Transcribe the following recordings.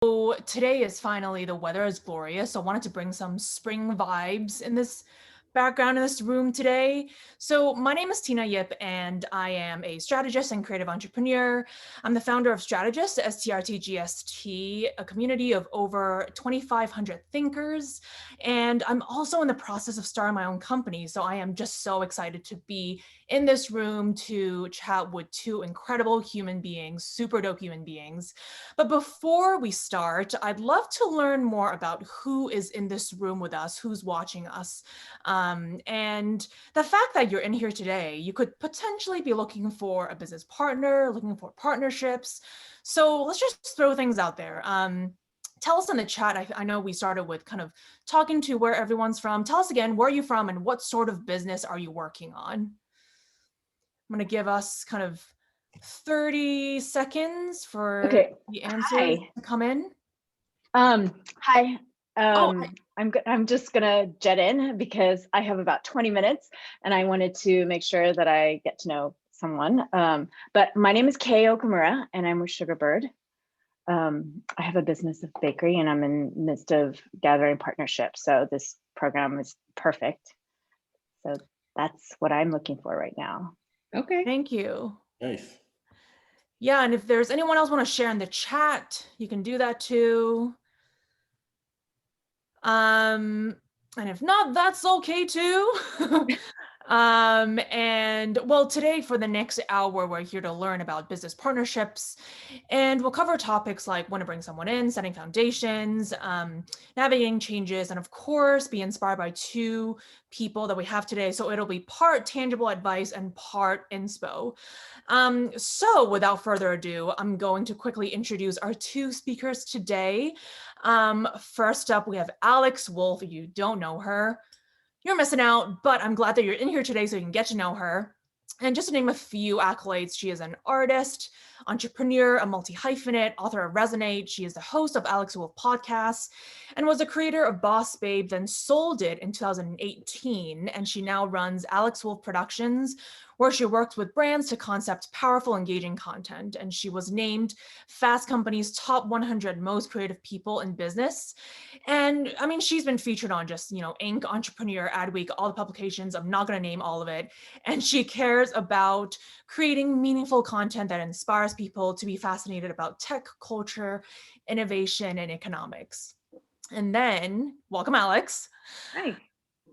So today is finally, the weather is glorious. So I wanted to bring some spring vibes in this background in this room today. So my name is Tina Yip, and I am a strategist and creative entrepreneur. I'm the founder of Strategist, STRTGST, a community of over 2,500 thinkers. And I'm also in the process of starting my own company. So I am just so excited to be in this room to chat with two incredible human beings, super dope human beings. But before we start, I'd love to learn more about who is in this room with us, who's watching us. And the fact that you're in here today, you could potentially be looking for a business partner, looking for partnerships. So let's just throw things out there. Tell us in the chat. I know we started with kind of talking to where everyone's from. Tell us again, where are you from and what sort of business are you working on? I'm going to give us kind of 30 seconds for Okay. the answers Hi. to come in. Hi. Oh, I'm just gonna jet in because I have about 20 minutes and I wanted to make sure that I get to know someone. But my name is Kay Okamura and I'm with Sugarbird. I have a business of bakery and I'm in the midst of gathering partnerships. So this program is perfect. So that's what I'm looking for right now. Okay. thank you. Nice. Yeah, and if there's anyone else want to share in the chat, you can do that too. And if not, that's okay too. And well, today for the next hour, we're here to learn about business partnerships, and we'll cover topics like when to bring someone in, setting foundations, navigating changes, and of course, be inspired by two people that we have today. So it'll be part tangible advice and part inspo. So without further ado, I'm going to quickly introduce our two speakers today. First up, we have Alex Wolf. If you don't know her, you're missing out, but I'm glad that you're in here today so you can get to know her. And just to name a few accolades, she is an artist, entrepreneur, a multi-hyphenate, author of Resonate. She is the host of Alex Wolf Podcasts and was a creator of Boss Babe, then sold it in 2018. And she now runs Alex Wolf Productions, where she works with brands to concept powerful, engaging content. And she was named Fast Company's top 100 most creative people in business. And I mean, she's been featured on just, Inc., Entrepreneur, Adweek, all the publications. I'm not going to name all of it. And she cares about creating meaningful content that inspires people to be fascinated about tech, culture, innovation, and economics. And then, welcome, Alex. Hi.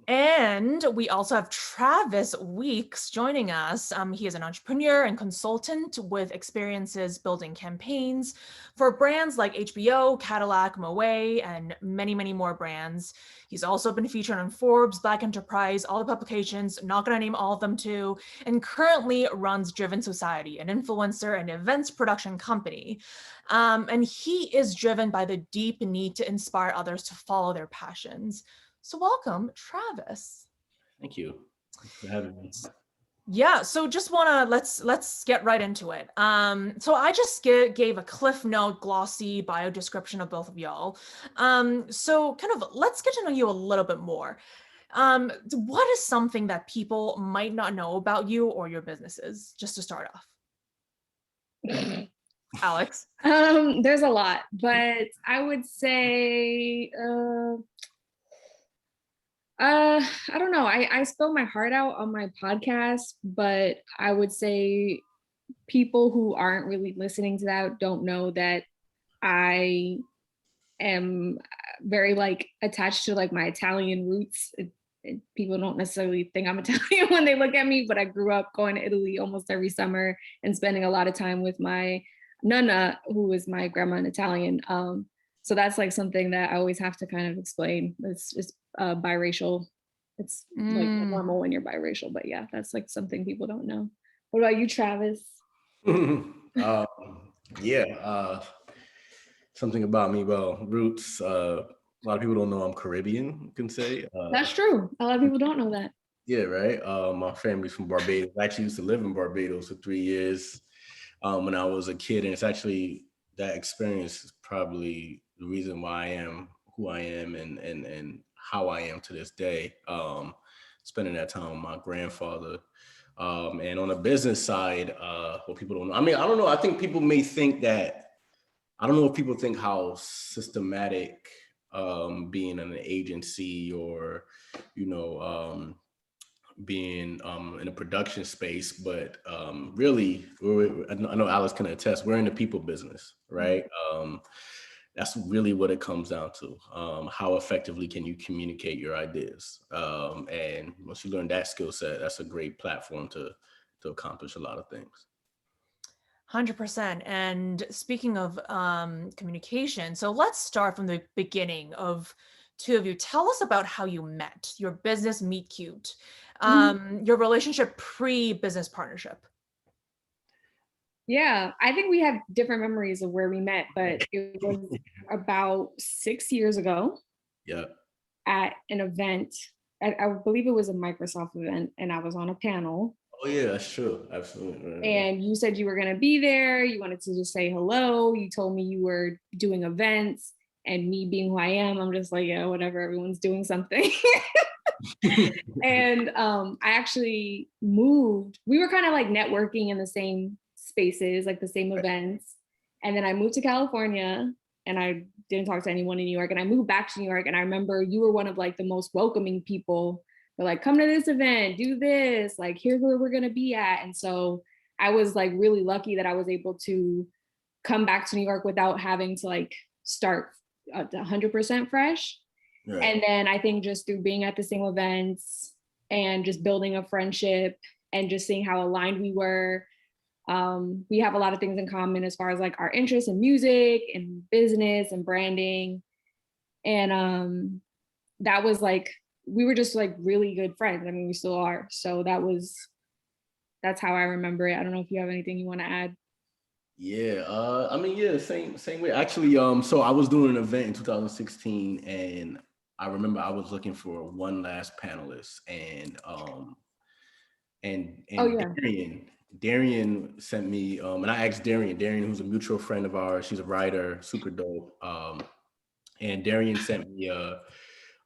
And we also have Travis Weeks joining us. He is an entrepreneur and consultant with experiences building campaigns for brands like HBO, Cadillac, Moët, and many, many more brands. He's also been featured on Forbes, Black Enterprise, all the publications, not going to name all of them too, and currently runs Driven Society, an influencer and events production company. And he is driven by the deep need to inspire others to follow their passions. So welcome, Travis. Thank you. Thanks for having me. Yeah, so just wanna let's get right into it. So I just gave a cliff note, glossy bio description of both of y'all. So kind of let's get to know you a little bit more. What is something that people might not know about you or your businesses, just to start off? Alex? There's a lot, but I would say, I don't know. I spill my heart out on my podcast, but I would say people who aren't really listening to that don't know that I am very attached to my Italian roots. People don't necessarily think I'm Italian when they look at me, but I grew up going to Italy almost every summer and spending a lot of time with my nonna, who is my grandma in Italian. So that's something that I always have to kind of explain. It's biracial. It's normal when you're biracial, but yeah, that's something people don't know. What about you, Travis? Something about me, well, roots. A lot of people don't know I'm Caribbean, you can say. That's true. A lot of people don't know that. Yeah, right. My family's from Barbados. I actually used to live in Barbados for 3 years when I was a kid, and it's actually that experience is probably the reason why I am who I am and how I am to this day. Spending that time with my grandfather. And on the business side, what people don't know. I mean, I don't know. I think people may think that I don't know if people think how systematic being an agency or, you know, being in a production space, but really, I know Alex can attest, we're in the people business, right? That's really what it comes down to. How effectively can you communicate your ideas? And once you learn that skill set, that's a great platform to accomplish a lot of things. 100%. And speaking of communication, so let's start from the beginning of two of you. Tell us about how you met, your business meet cute, your relationship pre-business partnership. Yeah, I think we have different memories of where we met, but it was about 6 years ago Yeah. at an event. I believe it was a Microsoft event, and I was on a panel. Oh yeah, that's true. Absolutely. Right. And you said you were going to be there. You wanted to just say hello. You told me you were doing events, and me being who I am, I'm just like, yeah, whatever. Everyone's doing something. And I actually moved. We were kind of like networking in the same spaces, like the same events. And then I moved to California, and I didn't talk to anyone in New York. And I moved back to New York, and I remember you were one of like the most welcoming people. They're like, come to this event, do this, like, here's where we're gonna be at. And so I was like really lucky that I was able to come back to New York without having to like start 100% fresh. Right. And then I think just through being at the same events and just building a friendship and just seeing how aligned we were, we have a lot of things in common as far as like our interests in music and business and branding. And that was like, we were just like really good friends. I mean, we still are. So that's how I remember it. I don't know if you have anything you want to add. Yeah, I mean, yeah, same way. Actually, so I was doing an event in 2016, and I remember I was looking for one last panelist, and Oh, yeah. Darian sent me, and I asked Darian, who's a mutual friend of ours. She's a writer, super dope. And Darian sent me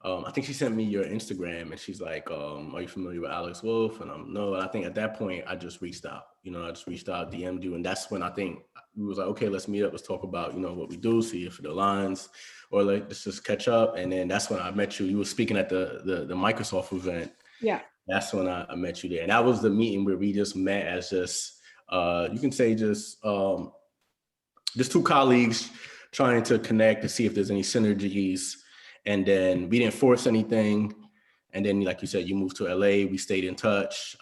I think she sent me your Instagram, and she's like, are you familiar with Alex Wolf? And I'm no. And I think at that point I just reached out, DM'd you. And that's when I think we was like, okay, let's meet up. Let's talk about, what we do, see if it aligns, or like, let's just catch up. And then that's when I met you. You were speaking at the Microsoft event. Yeah. That's when I met you there. And that was the meeting where we just met as just, you can say just two colleagues trying to connect to see if there's any synergies. And then we didn't force anything. And then, like you said, you moved to LA, we stayed in touch.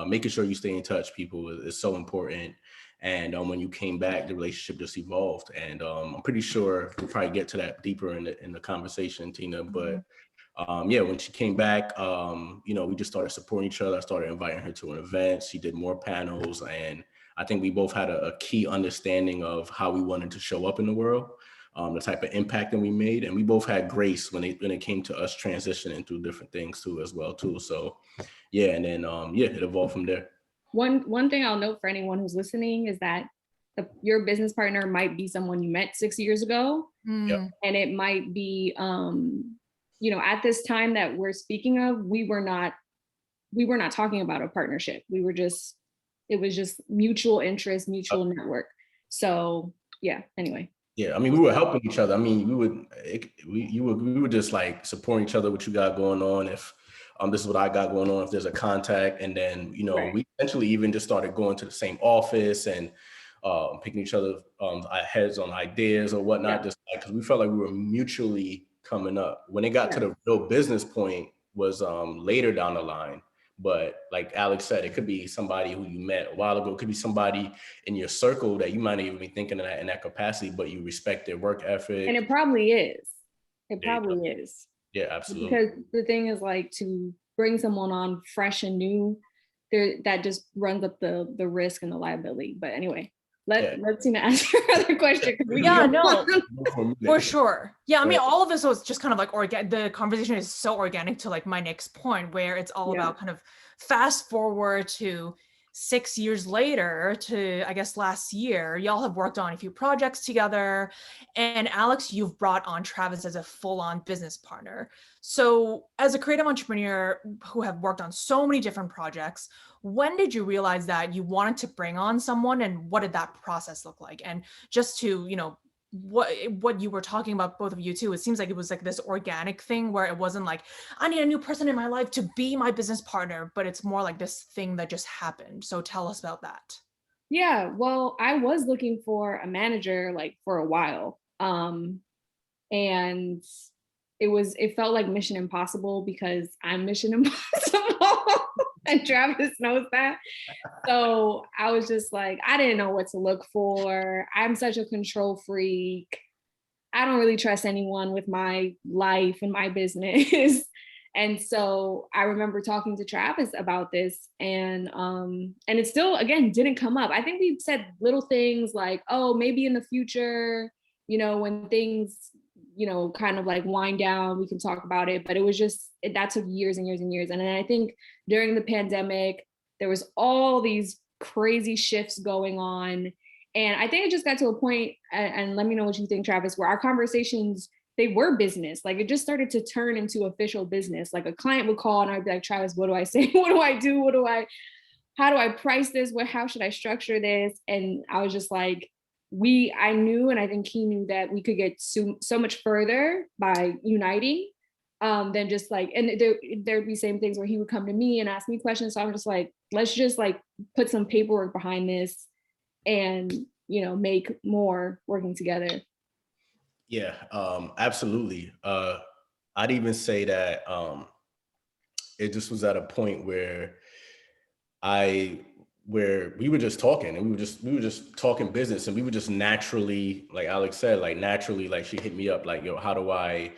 Making sure you stay in touch, people, is so important. And when you came back, the relationship just evolved. And I'm pretty sure we'll probably get to that deeper in the conversation, Tina. But yeah, when she came back, we just started supporting each other. I started inviting her to an event. She did more panels. And I think we both had a key understanding of how we wanted to show up in the world. The type of impact that we made, and we both had grace when it came to us transitioning through different things too, as well too. So yeah, and then it evolved from there. One thing I'll note for anyone who's listening is that your business partner might be someone you met 6 years ago, Yep. and it might be at this time that we're speaking of, we were not talking about a partnership. It was just mutual interest, mutual network. So yeah, anyway. Yeah, I mean, we were helping each other. I mean, we would just like supporting each other, what you got going on. If this is what I got going on, if there's a contact, and then Right. we eventually even just started going to the same office and picking each other heads on ideas or whatnot, Yeah. just like because we felt like we were mutually coming up. When it got to the real business point was later down the line. But like Alex said, it could be somebody who you met a while ago. It could be somebody in your circle that you might not even be thinking in that capacity, but you respect their work ethic. And it probably is. It There you probably is. Yeah, absolutely. Because the thing is, like, to bring someone on fresh and new, that just runs up the risk and the liability. But anyway, let's answer other question. Yeah, no, for For sure. Yeah, I mean, Right. all of this was just kind of like the conversation is so organic to like my next point, where it's all Yeah. about kind of fast forward to 6 years later to, I guess, last year, y'all have worked on a few projects together. And Alex, you've brought on Travis as a full-on business partner. So as a creative entrepreneur who have worked on so many different projects, when did you realize that you wanted to bring on someone, and what did that process look like? And just to, what you were talking about, both of you too, it seems like it was like this organic thing where it wasn't like, I need a new person in my life to be my business partner, but it's more like this thing that just happened. So tell us about that. Yeah, well, I was looking for a manager like for a while. And it felt like Mission Impossible because I'm Mission Impossible and Travis knows that. So I was just like, I didn't know what to look for. I'm such a control freak. I don't really trust anyone with my life and my business. And so I remember talking to Travis about this, and it still, again, didn't come up. I think we said little things like, oh, maybe in the future, when things, kind of like wind down, we can talk about it. But it was just, that took years and years and years. And then I think during the pandemic, there was all these crazy shifts going on. And I think it just got to a point, and let me know what you think, Travis, where our conversations, they were business. Like it just started to turn into official business. Like a client would call and I'd be like, Travis, what do I say? What do I do? How do I price this? How should I structure this? And I was just like, I knew, and I think he knew, that we could get so much further by uniting than just like, and there'd be same things where he would come to me and ask me questions. So I'm just like, let's just like put some paperwork behind this and, make more working together. Yeah, absolutely. I'd even say that it just was at a point where we were just talking, and we were just talking business, and we would just naturally, like Alex said, like she hit me up like, yo, how do I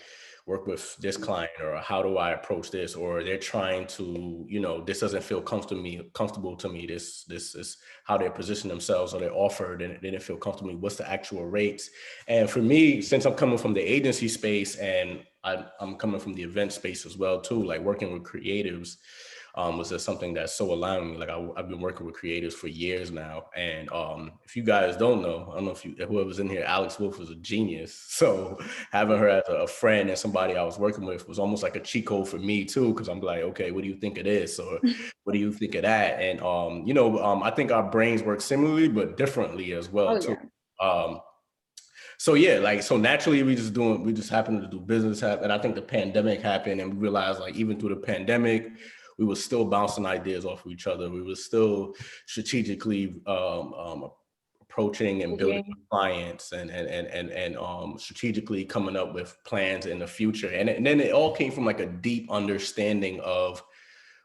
work with this client, or how do I approach this, or they're trying to, this doesn't feel comfortable to me. This is how they position themselves, or they offer, they didn't feel comfortable to me. What's the actual rates? And for me, since I'm coming from the agency space and I'm coming from the event space as well too, like working with creatives, was just something that's so aligned with me. Like I've been working with creatives for years now. And if you guys don't know, I don't know if whoever's in here, Alex Wolf is a genius. So having her as a friend and somebody I was working with was almost like a cheat code for me too. Cause I'm like, okay, what do you think of this? Or what do you think of that? And, I think our brains work similarly, but differently as well too. Yeah. So yeah, so naturally we just happened to do business happen. And I think the pandemic happened, and we realized like even through the pandemic, we were still bouncing ideas off of each other. We were still strategically approaching and building clients and strategically coming up with plans in the future. And then it all came from like a deep understanding of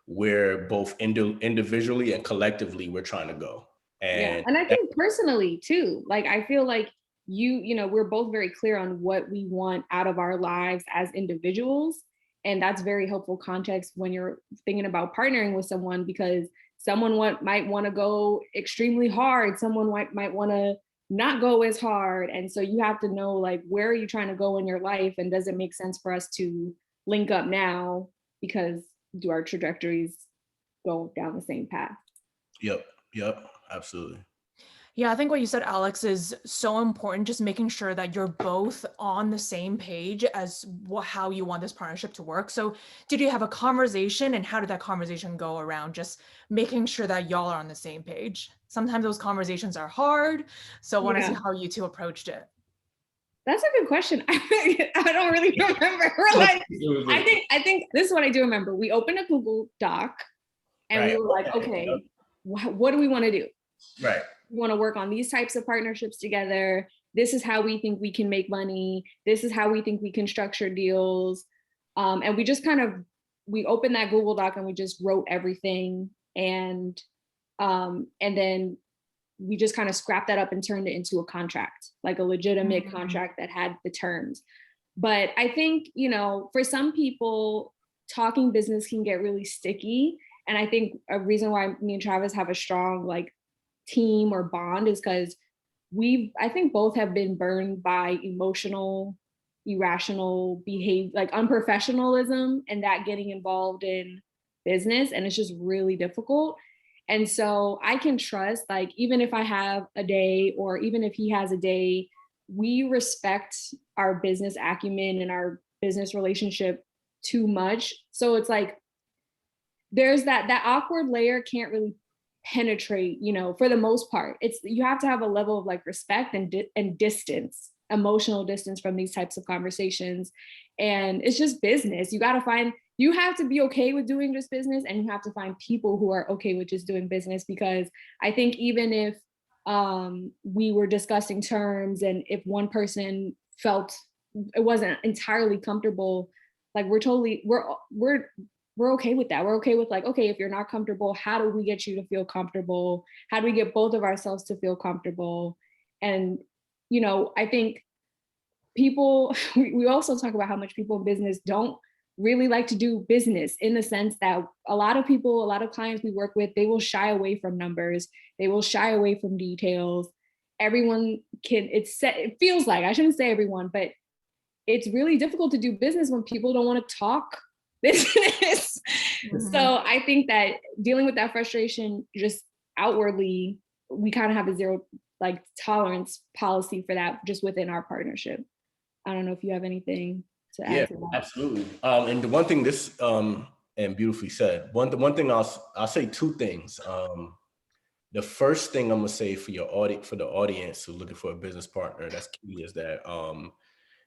where both individually and collectively we're trying to go. And I think personally too, like I feel like we're both very clear on what we want out of our lives as individuals. And that's very helpful context when you're thinking about partnering with someone, because someone might want to go extremely hard. Someone might want to not go as hard. And so you have to know, like, where are you trying to go in your life? And does it make sense for us to link up now, because do our trajectories go down the same path? Yep, absolutely. Yeah, I think what you said, Alex, is so important, just making sure that you're both on the same page as how you want this partnership to work. So did you have a conversation, and how did that conversation go around just making sure that y'all are on the same page? Sometimes those conversations are hard. So I want to see how you two approached it. That's a good question. I don't really remember. Like, I think this is what I do remember. We opened a Google Doc and we were like, okay, what do we want to do? Right. We want to work on these types of partnerships together. This is how we think we can make money. This is how we think we can structure deals. And we just we opened that Google Doc and we just wrote everything. And then we just kind of scrapped that up and turned it into a contract, like a legitimate contract that had the terms. But I think, for some people, talking business can get really sticky. And I think a reason why me and Travis have a strong team or bond is because I think both have been burned by emotional, irrational behavior, like unprofessionalism, and that getting involved in business. And it's just really difficult. And so I can trust, like, even if I have a day or even if he has a day, we respect our business acumen and our business relationship too much. So it's like there's that awkward layer can't really penetrate, for the most part. It's you have to have a level of like respect and distance, emotional distance from these types of conversations. And it's just business. You have to be okay with doing just business, and you have to find people who are okay with just doing business, because I think even if we were discussing terms and if one person felt it wasn't entirely comfortable, like we're okay with that. We're okay with like, okay, if you're not comfortable, how do we get you to feel comfortable? How do we get both of ourselves to feel comfortable? And, I think people, we also talk about how much people in business don't really like to do business, in the sense that a lot of clients we work with, they will shy away from numbers. They will shy away from details. Everyone it feels like, I shouldn't say everyone, but it's really difficult to do business when people don't want to talk business. Mhm. So I think that dealing with that frustration just outwardly, we kind of have a zero like tolerance policy for that just within our partnership. I don't know if you have anything to add Yeah, to that. absolutely. And the one thing and beautifully said. One thing I'll say two things. The first thing I'm gonna say for the audience who's looking for a business partner that's key is that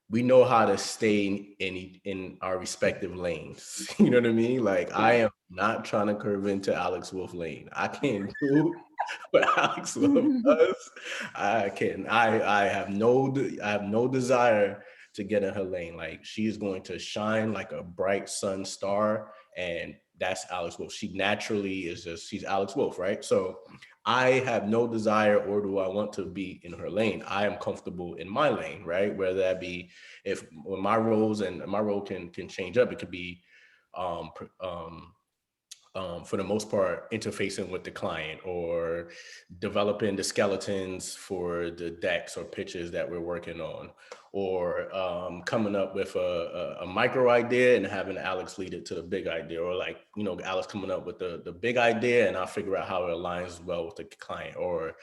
we know how to stay in our respective lanes. You know what I mean? Like I am not trying to curve into Alex Wolf lane. I can't do what Alex Wolf does. I can. I have no desire to get in her lane. Like she is going to shine like a bright sun star, and that's Alex Wolf. She naturally she's Alex Wolf, right? So I have no desire, or do I want to be in her lane. I am comfortable in my lane, right? Whether that be when my roles and my role can change up. It could be for the most part, interfacing with the client or developing the skeletons for the decks or pitches that we're working on, or coming up with a micro idea and having Alex lead it to the big idea, or like, Alex coming up with the big idea and I'll figure out how it aligns well with the client, or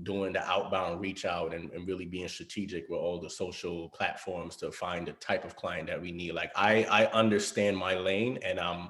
doing the outbound reach out and really being strategic with all the social platforms to find the type of client that we need. Like I understand my lane, and I'm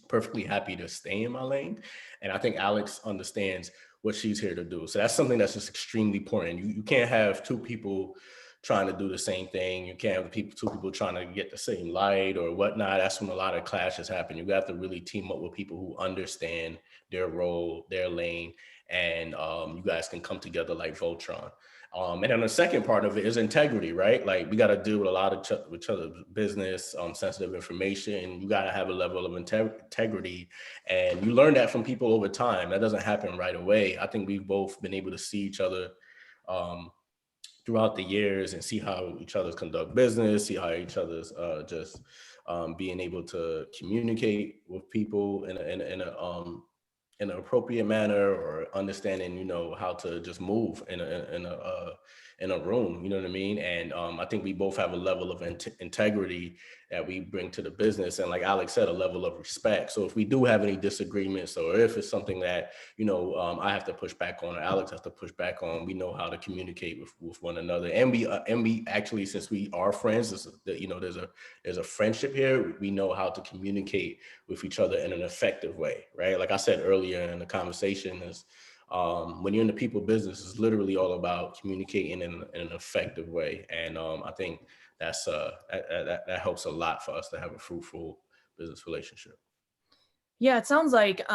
perfectly happy to stay in my lane. And I think Alex understands what she's here to do. So that's something that's just extremely important. You can't have two people trying to do the same thing. You can't have two people trying to get the same light or whatnot. That's when a lot of clashes happen. You have to really team up with people who understand their role, their lane, and you guys can come together like Voltron. And then the second part of it is integrity, right? Like we got to deal with a lot of each other's business, sensitive information. You got to have a level of integrity, and you learn that from people over time. That doesn't happen right away. I think we've both been able to see each other throughout the years and see how each other's conduct business, see how each other's just being able to communicate with people in an appropriate manner, or understanding, how to just move in a room, you know what I mean? And I think we both have a level of integrity that we bring to the business. And like Alex said, a level of respect. So if we do have any disagreements, or if it's something that, I have to push back on, or Alex has to push back on, we know how to communicate with one another. And we actually, since we are friends, there's a friendship here. We know how to communicate with each other in an effective way, right? Like I said earlier in the conversation, is when you're in the people business, it's literally all about communicating in an effective way. And I think that helps a lot for us to have a fruitful business relationship. Yeah, it sounds like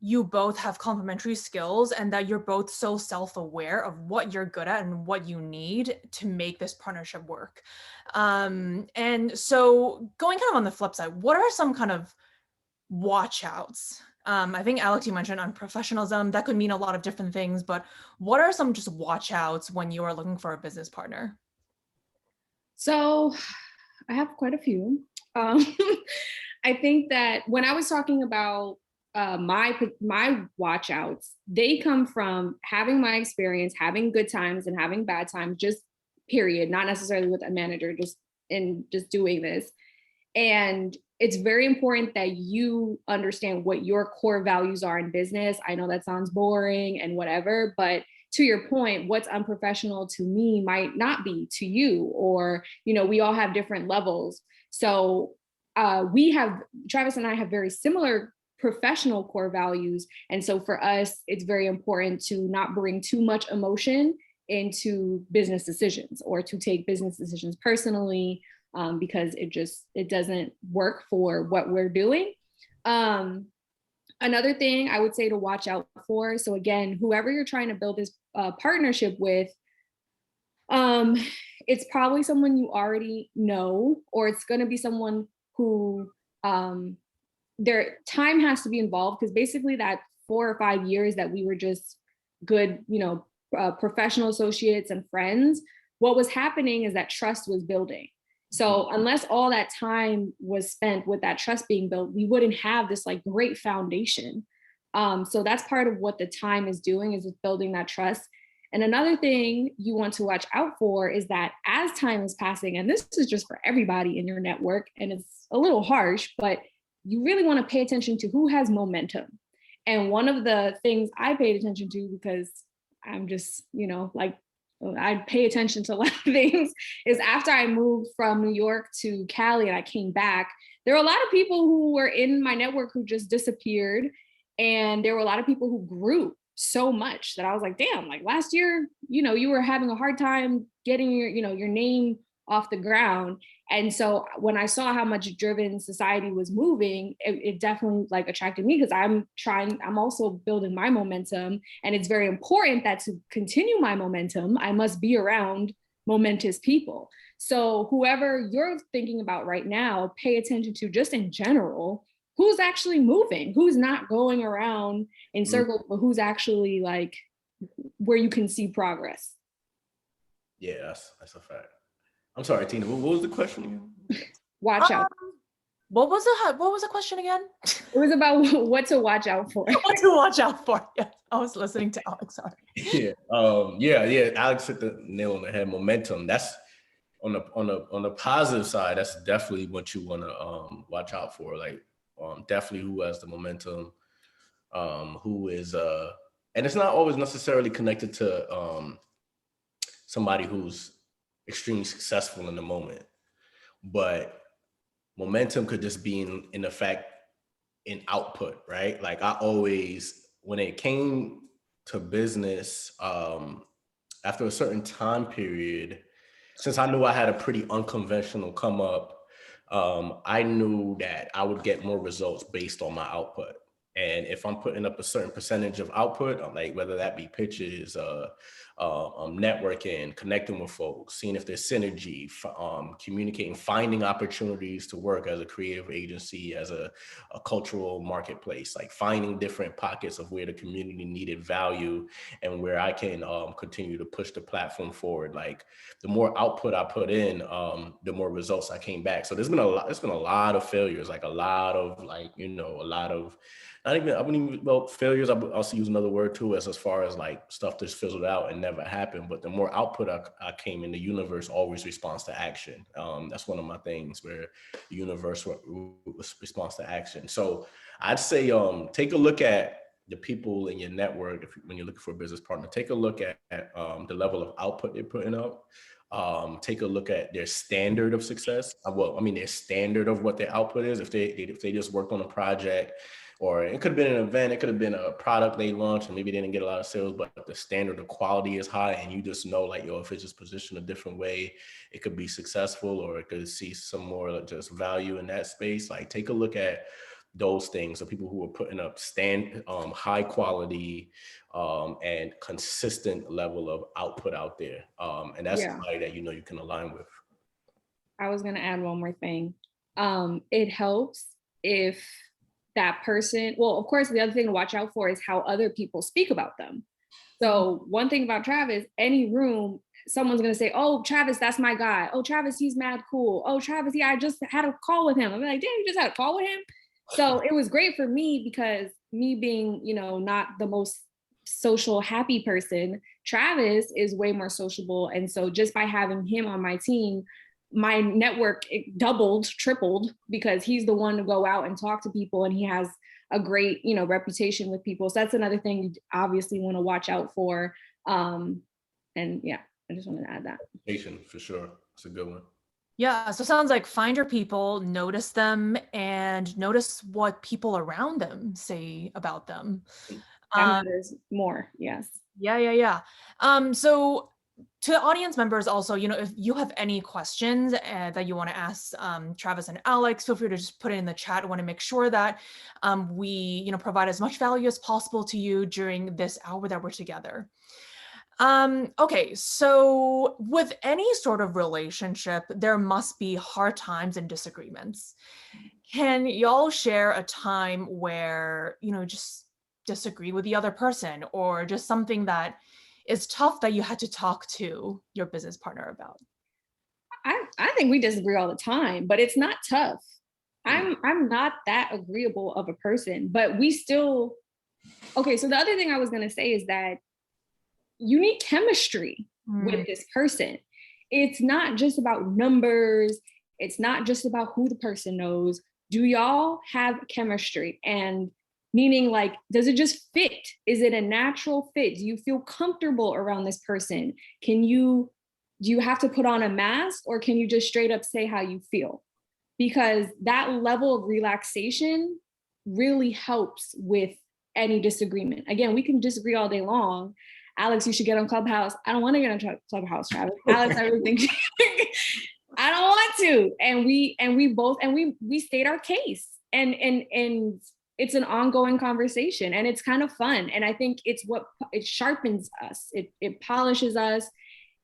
you both have complementary skills, and that you're both so self-aware of what you're good at and what you need to make this partnership work. And so going kind of on the flip side, what are some kind of watch outs? I think Alex, you mentioned unprofessionalism. That could mean a lot of different things, but what are some just watch outs when you are looking for a business partner? So I have quite a few. I think that when I was talking about my watch outs, they come from having my experience, having good times and having bad times, just period, not necessarily with a manager, just doing this. And it's very important that you understand what your core values are in business. I know that sounds boring and whatever, but to your point, what's unprofessional to me might not be to you, or, we all have different levels. So Travis and I have very similar professional core values. And so for us, it's very important to not bring too much emotion into business decisions, or to take business decisions personally, because it doesn't work for what we're doing. Another thing I would say to watch out for, so again, whoever you're trying to build this partnership with, it's probably someone you already know, or it's going to be someone who their time has to be involved, because basically that 4 or 5 years that we were just good, professional associates and friends, what was happening is that trust was building. So unless all that time was spent with that trust being built, we wouldn't have this like great foundation. So that's part of what the time is doing, is building that trust. And another thing you want to watch out for is that as time is passing, and this is just for everybody in your network, and it's a little harsh, but you really want to pay attention to who has momentum. And one of the things I paid attention to, because I'm just, I pay attention to a lot of things, is after I moved from New York to Cali and I came back, there were a lot of people who were in my network who just disappeared. And there were a lot of people who grew so much that I was like, damn, like last year, you were having a hard time getting your name off the ground. And so when I saw how much driven society was moving, it definitely like attracted me, because I'm also building my momentum. And it's very important that to continue my momentum, I must be around momentous people. So whoever you're thinking about right now, pay attention to, just in general, who's actually moving, who's not going around in circles, but who's actually like where you can see progress. Yeah, that's a fact. I'm sorry, Tina, what was the question again? Watch out. What was the question again? It was about what to watch out for. What to watch out for. Yeah, I was listening to Alex. Sorry. Yeah. Alex hit the nail on the head. Momentum. That's on the positive side. That's definitely what you want to watch out for. Like, definitely who has the momentum, who is and it's not always necessarily connected to somebody who's extremely successful in the moment, but momentum could just be in effect in output, right? Like I always, when it came to business, after a certain time period, since I knew I had a pretty unconventional come up, I knew that I would get more results based on my output. And if I'm putting up a certain percentage of output, like whether that be pitches, networking, connecting with folks, seeing if there's synergy, communicating, finding opportunities to work as a creative agency, as a cultural marketplace, like finding different pockets of where the community needed value and where I can continue to push the platform forward. Like the more output I put in, the more results I came back. So there's been a lot of failures, like a lot of failures. I'll also use another word too, as far as like stuff that's fizzled out and never happened. But the more output I came in, the universe always responds to action. That's one of my things, where the universe responds to action. So I'd say take a look at the people in your network. When you're looking for a business partner, take a look at the level of output they're putting up. Take a look at their standard of success. Their standard of what their output is. If they just worked on a project, or it could have been an event, it could have been a product they launched and maybe they didn't get a lot of sales, but the standard of quality is high, and you just know, like, if it's just positioned a different way, it could be successful, or it could see some more just value in that space. Like, take a look at those things. So people who are putting up high quality and consistent level of output out there. And that's somebody that you can align with. I was going to add one more thing. It helps if that person, well, of course, the other thing to watch out for is how other people speak about them. So one thing about Travis, any room, someone's going to say, oh, Travis, that's my guy. Oh, Travis, he's mad cool. Oh, Travis, yeah, I just had a call with him. I'm like, damn, you just had a call with him? So it was great for me, because me being, not the most social happy person, Travis is way more sociable. And so just by having him on my team, my network it doubled, tripled, because he's the one to go out and talk to people, and he has a great, reputation with people. So that's another thing you obviously want to watch out for. And yeah, I just wanted to add that. Patient, for sure. It's a good one. Yeah, so it sounds like find your people, notice them, and notice what people around them say about them. That Um, matters more. Yes. yeah. So to audience members also, if you have any questions that you want to ask Travis and Alex, feel free to just put it in the chat. I want to make sure that we, provide as much value as possible to you during this hour that we're together. Okay, so with any sort of relationship, there must be hard times and disagreements. Can y'all share a time where, just disagree with the other person, or just something that is tough that you had to talk to your business partner about? I think we disagree all the time, but it's not tough. I'm not that agreeable of a person, but we still, okay, so the other thing I was gonna say is that you need chemistry with this person. It's not just about numbers. It's not just about who the person knows. Do y'all have chemistry? And meaning, like, does it just fit? Is it a natural fit? Do you feel comfortable around this person? Do you have to put on a mask, or can you just straight up say how you feel? Because that level of relaxation really helps with any disagreement. Again, we can disagree all day long. Alex, you should get on Clubhouse. I don't want to get on Clubhouse, Travis. Alex, I really think I don't want to. And we state our case. And it's an ongoing conversation, and it's kind of fun. And I think it sharpens us. It polishes us.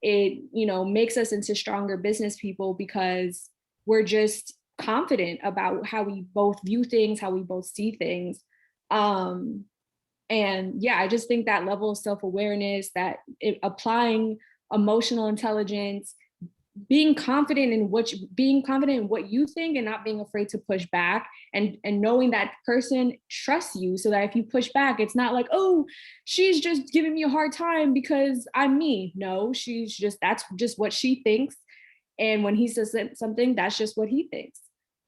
It, makes us into stronger business people, because we're just confident about how we both view things, how we both see things. And yeah, I just think that level of self-awareness, applying emotional intelligence, being confident in what you think, and not being afraid to push back, and knowing that person trusts you, so that if you push back, it's not like, oh, she's just giving me a hard time because I'm me. No, that's just what she thinks. And when he says something, that's just what he thinks.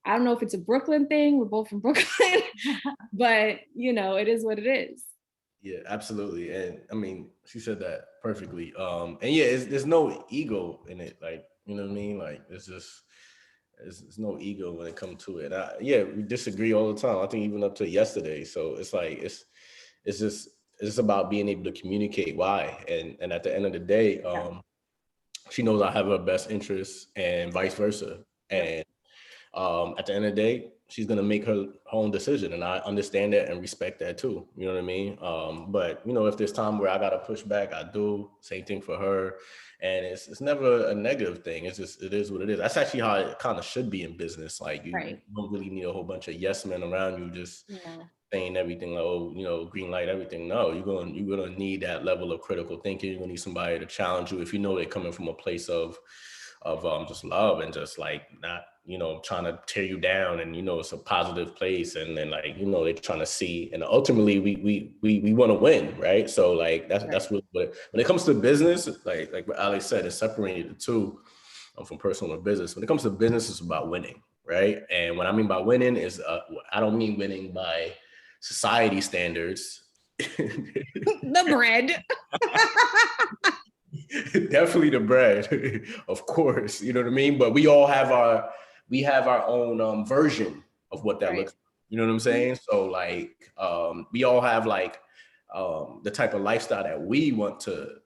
I don't know if it's a Brooklyn thing. We're both from Brooklyn, but it is what it is. Yeah, absolutely. And I mean, she said that perfectly. And yeah, there's no ego in it. Like, you know what I mean? Like, there's no ego when it comes to it. Yeah, we disagree all the time. I think even up to yesterday. So it's like, it's just about being able to communicate why. And at the end of the day, she knows I have her best interests, and vice versa. And at the end of the day, she's going to make her own decision, and I understand that and respect that too. You know what I mean? But if there's time where I got to push back, I do. Same thing for her. And it's never a negative thing. It is what it is. That's actually how it kind of should be in business. Like, you don't really need a whole bunch of yes men around you just saying everything, like, green light, everything. No, you're gonna need that level of critical thinking. You're gonna need somebody to challenge you if you know they're coming from a place of just love, and just like not trying to tear you down, and it's a positive place, and then like they're trying to see, and ultimately we want to win, right? So like that's really what when it comes to business, like what Alex said, it's separated the two from personal and business. When it comes to business, it's about winning, right? And what I mean by winning is I don't mean winning by society standards. The bread. Definitely the bread, of course, you know what I mean? But we all have our own version of what that looks like. You know what I'm saying? So like we all have like the type of lifestyle that we want to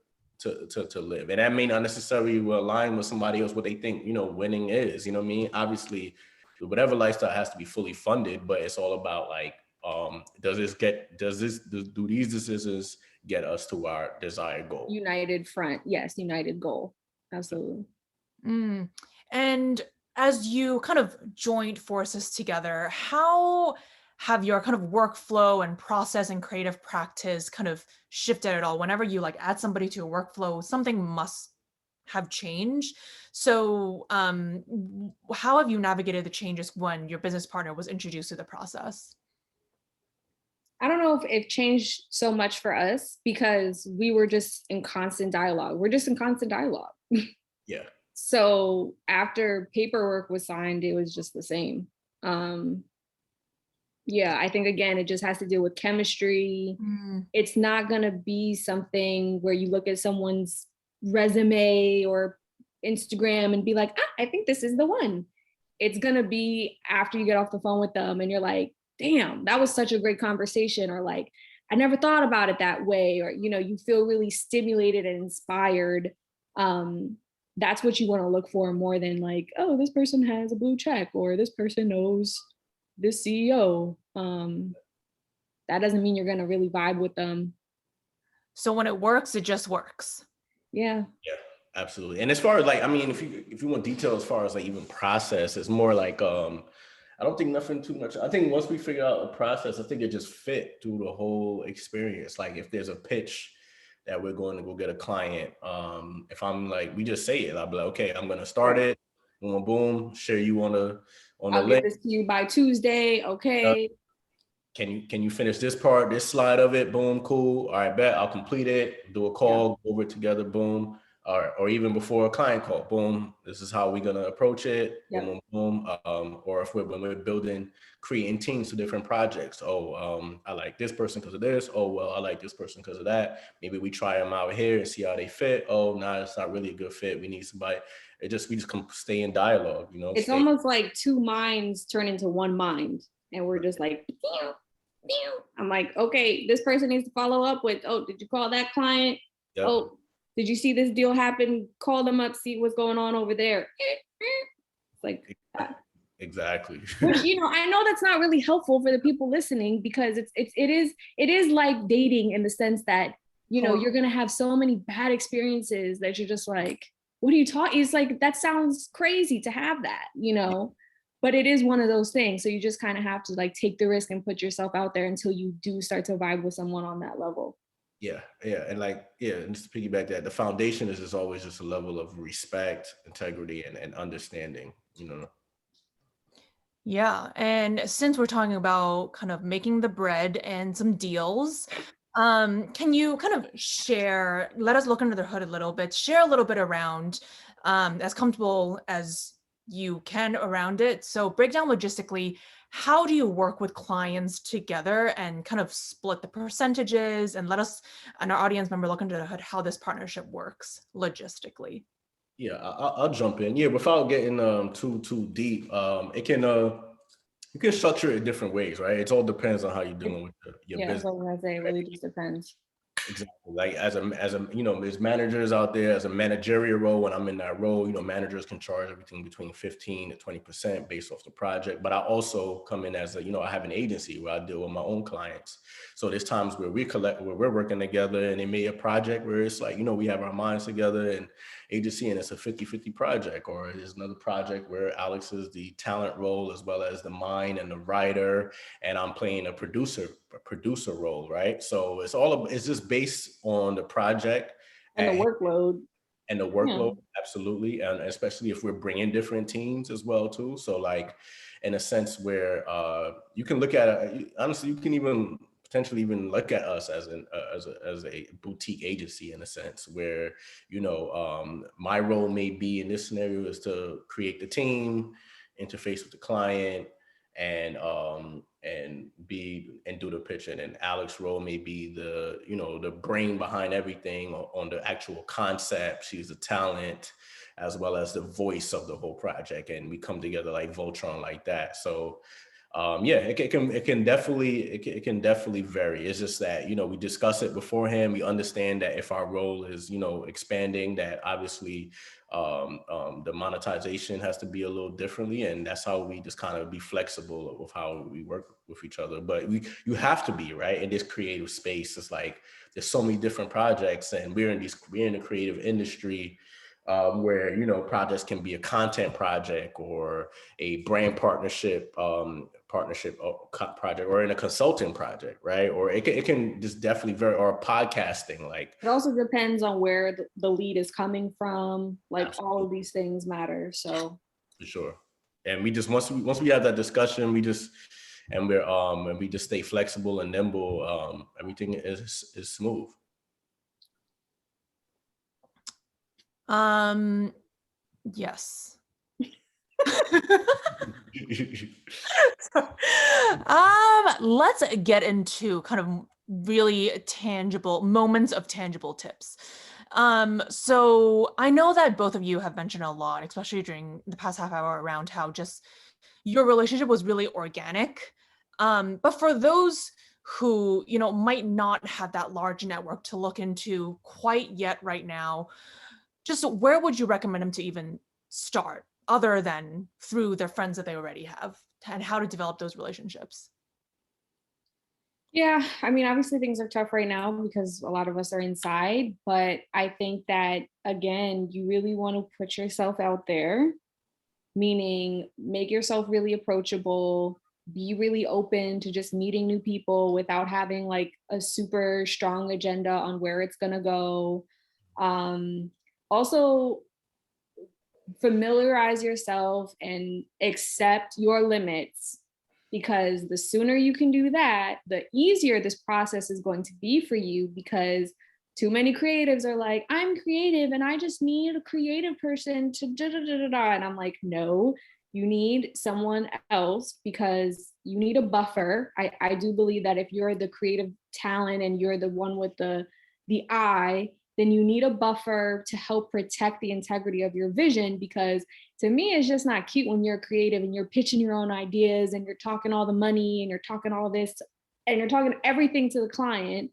live. And that may not necessarily align with somebody else what they think, winning is, you know what I mean? Obviously, whatever lifestyle has to be fully funded, but it's all about like do these decisions get us to our desired goal? United front. Yes, united goal. Absolutely. And as you kind of joined forces together, how have your kind of workflow and process and creative practice kind of shifted at all? Whenever you like add somebody to a workflow, something must have changed. So how have you navigated the changes when your business partner was introduced to the process? I don't know if it changed so much for us, because we were just in constant dialogue. We're just in constant dialogue. Yeah. So after paperwork was signed, it was just the same. Yeah, I think again, it just has to deal with chemistry. Mm. It's not gonna be something where you look at someone's resume or Instagram and be like, ah, I think this is the one. It's gonna be after you get off the phone with them and you're like, damn, that was such a great conversation, or like, I never thought about it that way, or you feel really stimulated and inspired. That's what you want to look for more than like, oh, this person has a blue check or this person knows this CEO. That doesn't mean you're gonna really vibe with them. So when it works, it just works. Yeah. Yeah, absolutely. And as far as like, I mean, if you want detail as far as like even process, it's more like I don't think nothing too much. I think once we figure out a process, I think it just fit through the whole experience. Like if there's a pitch that we're going to go get a client, if I'm like, we just say it, I'll be like, okay, I'm gonna start it, boom, boom, share you on the I'll link. get this to you by Tuesday. Okay. Can you finish this part, this slide of it? Boom, cool. All right, bet I'll complete it. Do a call, go over it together. Boom. Or even before a client call, boom. This is how we're gonna approach it. Yep. Boom, boom, boom. Or if when we're building, creating teams for different projects. Oh, I like this person because of this. Oh, well, I like this person because of that. Maybe we try them out here and see how they fit. Oh, nah, it's not really a good fit. We need somebody. We just stay in dialogue. It's almost like two minds turn into one mind, and we're just like. I'm like, okay, this person needs to follow up with, oh, did you call that client? Yep. Oh, did you see this deal happen? Call them up, see what's going on over there. It's like that. Exactly. Which, I know that's not really helpful for the people listening, because it is like dating in the sense that, you're going to have so many bad experiences that you're just like, what are you talking? It's like, that sounds crazy to have that, but it is one of those things. So you just kind of have to like take the risk and put yourself out there until you do start to vibe with someone on that level. Yeah. And and just to piggyback that, the foundation is just always just a level of respect, integrity, and understanding, Yeah. And since we're talking about kind of making the bread and some deals, can you kind of let us look under the hood a little bit, share a little bit around as comfortable as you can around it. So break down logistically, how do you work with clients together and kind of split the percentages, and let us and our audience member look under the hood how this partnership works logistically. Yeah, I'll jump in. Yeah, without getting too deep, it can you can structure it different ways, right? It all depends on how you're doing with your business. Yeah, that's what I'm gonna say. It really just depends. Exactly. Like as there's managers out there as a managerial role. When I'm in that role, managers can charge everything between 15 to 20% based off the project. But I also come in as I have an agency where I deal with my own clients. So there's times where we're working together, and they made a project where it's like, we have our minds together and agency, and it's a 50-50 project. Or there's another project where Alex is the talent role as well as the mind and the writer, and I'm playing a producer role, right? So it's just based on the project and the workload. Absolutely. And especially if we're bringing different teams as well too. So like in a sense where you can look at it, honestly, you can even potentially even look at us as a boutique agency in a sense where, my role may be in this scenario is to create the team, interface with the client, and do the pitching. And Alex's role may be the brain behind everything on the actual concept. She's the talent as well as the voice of the whole project, and we come together like Voltron like that. So it can definitely vary. It's just that we discuss it beforehand. We understand that if our role is expanding, that obviously the monetization has to be a little differently, and that's how we just kind of be flexible with how we work with each other. But you have to be right in this creative space. It's like there's so many different projects, and we're in the creative industry. Where projects can be a content project or a brand partnership project, or in a consulting project, right? Or it can just definitely vary, or podcasting. Like it also depends on where the lead is coming from. Like absolutely. all of these things matter. So for sure. And we just once we have that discussion, we just stay flexible and nimble. Everything is smooth. Yes. Let's get into kind of really tangible moments of tangible tips. So I know that both of you have mentioned a lot, especially during the past half hour, around how just your relationship was really organic. But for those who, might not have that large network to look into quite yet right now, just where would you recommend them to even start other than through their friends that they already have, and how to develop those relationships? Yeah, I mean, obviously things are tough right now because a lot of us are inside, but I think that again, you really want to put yourself out there, meaning make yourself really approachable, be really open to just meeting new people without having like a super strong agenda on where it's going to go. Um, Also, familiarize yourself and accept your limits, because the sooner you can do that, the easier this process is going to be for you, because too many creatives are like, I'm creative and I just need a creative person to da da da da da. And I'm like, no, you need someone else, because you need a buffer. I do believe that if you're the creative talent and you're the one with the eye, then you need a buffer to help protect the integrity of your vision. Because to me, it's just not cute when you're creative and you're pitching your own ideas and you're talking all the money and you're talking all this and you're talking everything to the client.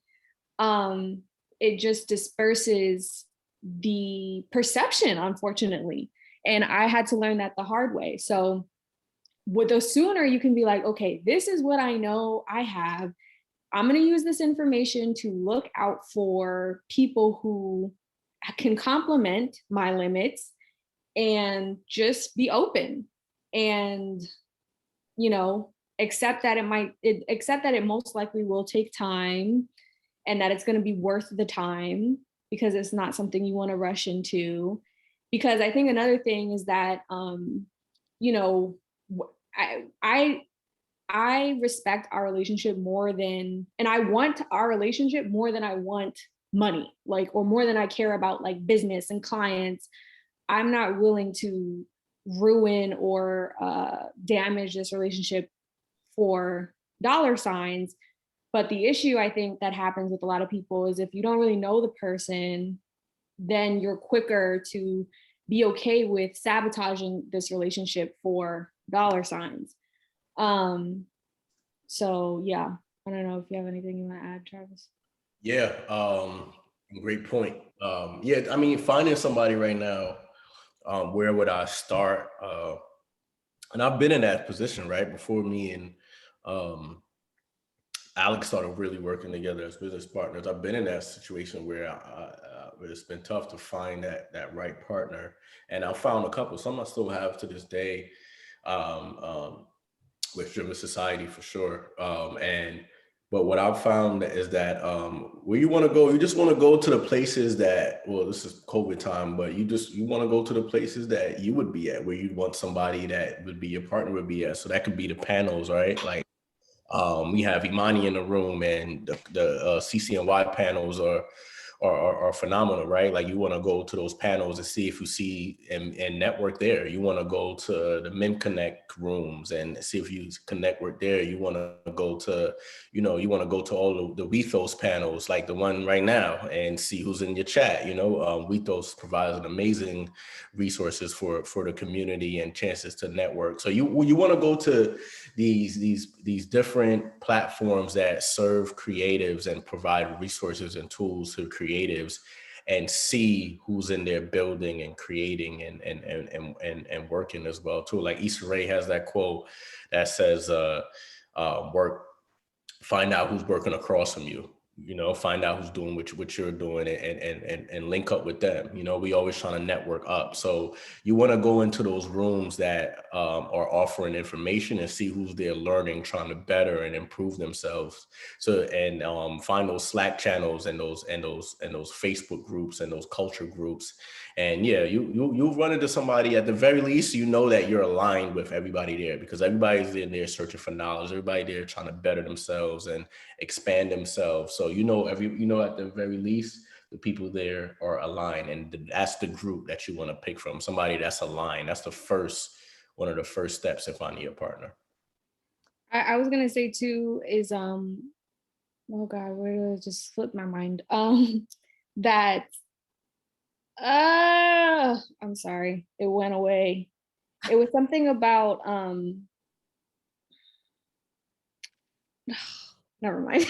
It just disperses the perception, unfortunately. And I had to learn that the hard way. So with the sooner you can be like, okay, this is what I know I have. I'm going to use this information to look out for people who can complement my limits, and just be open and, accept that accept that it most likely will take time, and that it's going to be worth the time, because it's not something you want to rush into. Because I think another thing is that, you know, I I respect our relationship more than, and I want our relationship more than I want money, like, or more than I care about like business and clients. I'm not willing to ruin or damage this relationship for dollar signs. But the issue I think that happens with a lot of people is if you don't really know the person, then you're quicker to be okay with sabotaging this relationship for dollar signs. So yeah, I don't know if you have anything you want to add, Travis. Yeah, great point. Yeah, I mean, finding somebody right now, where would I start? And I've been in that position, right? Before me and um, Alex started really working together as business partners. I've been in that situation where it's been tough to find that right partner, and I found a couple. Some I still have to this day, um, um, with Driven Society for sure. But what I've found is that where you want to go, you just want to go to the places that, well, this is COVID time, but you want to go to the places that you would be at, where you'd want somebody that would be your partner would be at. So that could be the panels, right? Like we have Imani in the room, and the CCNY panels are phenomenal, right? Like you want to go to those panels and see if you see and network there. You want to go to the Men Connect rooms and see if you connect with there. You want to go to, you want to go to all the Wethos panels, like the one right now, and see who's in your chat. Wethos provides an amazing resources for the community and chances to network. So you want to go to these different platforms that serve creatives and provide resources and tools to creatives, and see who's in there building and creating and working as well too. Like Issa Rae has that quote that says, find out who's working across from you. Find out who's doing what you're doing, and link up with them. We always trying to network up. So you want to go into those rooms that are offering information and see who's there learning, trying to better and improve themselves. So, and find those Slack channels and those Facebook groups and those culture groups. And yeah, you'll run into somebody. At the very least, that you're aligned with everybody there, because everybody's in there searching for knowledge. Everybody there trying to better themselves and expand themselves. So at the very least, the people there are aligned, and that's the group that you want to pick from. Somebody that's aligned. That's one of the first steps in finding your partner. I was gonna say too is oh God, where did it just flip my mind? That I'm sorry, it went away. It was something about never mind.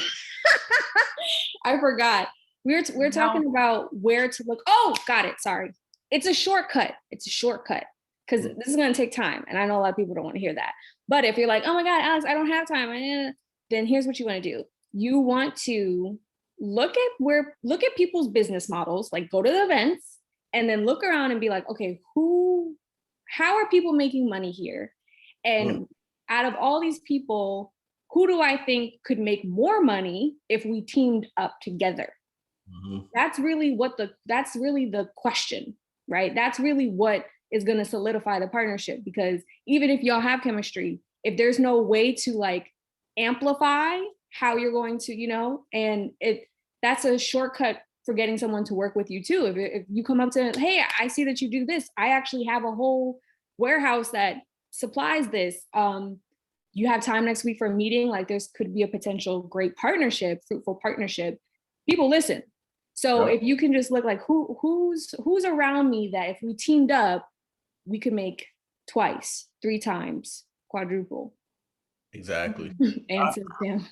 I forgot. We're talking about where to look. Oh, got it. Sorry. It's a shortcut. It's a shortcut because this is going to take time. And I know a lot of people don't want to hear that. But if you're like, oh my God, Alex, I don't have time, then here's what you want to do. You want to look at people's business models, like go to the events and then look around and be like, okay, how are people making money here? And out of all these people, who do I think could make more money if we teamed up together? Mm-hmm. That's really the question, right? That's really what is going to solidify the partnership, because even if y'all have chemistry, if there's no way to like amplify how you're going to, and that's a shortcut for getting someone to work with you too. If you come up to, hey, I see that you do this. I actually have a whole warehouse that supplies this. You have time next week for a meeting, like this could be a potential great partnership, fruitful partnership. People listen. So if you can just look like who's around me that if we teamed up, we could make twice, 3 times, quadruple. Exactly. And sit down.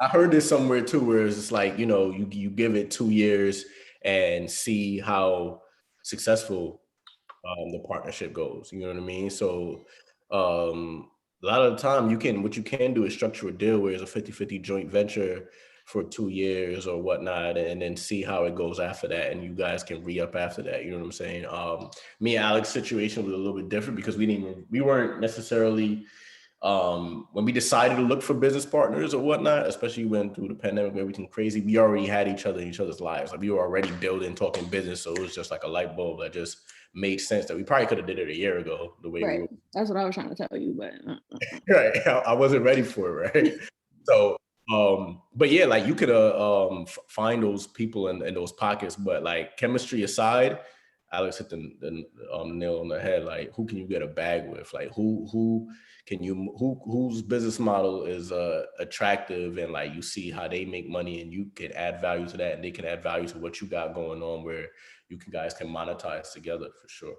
I heard this somewhere too, where it's just like, you give it 2 years and see how successful the partnership goes. You know what I mean? So a lot of the time what you can do is structure a deal where it's a 50-50 joint venture for 2 years or whatnot, and then see how it goes after that. And you guys can re-up after that. You know what I'm saying? Me and Alex's situation was a little bit different because we weren't necessarily, when we decided to look for business partners or whatnot, especially when through the pandemic, everything crazy, we already had each other in each other's lives. Like we were already building, talking business. So it was just like a light bulb that just made sense that we probably could have did it a year ago, the way we were. That's what I was trying to tell you, but right. I wasn't ready for it, right? So but yeah, like you could find those people in those pockets, but like chemistry aside, Alex hit the nail on the head. Like who can you get a bag with? Like whose business model is attractive, and like you see how they make money and you can add value to that, and they can add value to what you got going on, where you guys can monetize together for sure.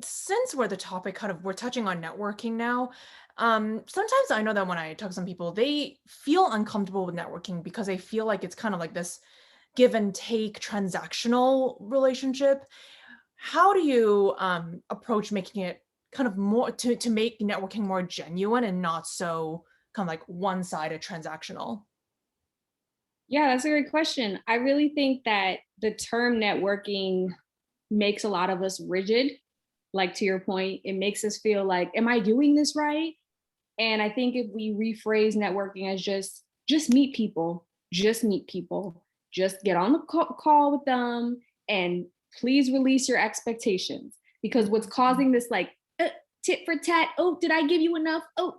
Since we're the topic, we're touching on networking now. Sometimes I know that when I talk to some people, they feel uncomfortable with networking because they feel like it's kind of like this give and take transactional relationship. How do you approach making it kind of more to make networking more genuine and not so kind of like one-sided transactional? Yeah, that's a great question. I really think that the term networking makes a lot of us rigid. Like to your point, it makes us feel like, am I doing this right? And I think if we rephrase networking as just meet people, just get on the call with them, and please release your expectations, because what's causing this like tit for tat, oh, did I give you enough? Oh,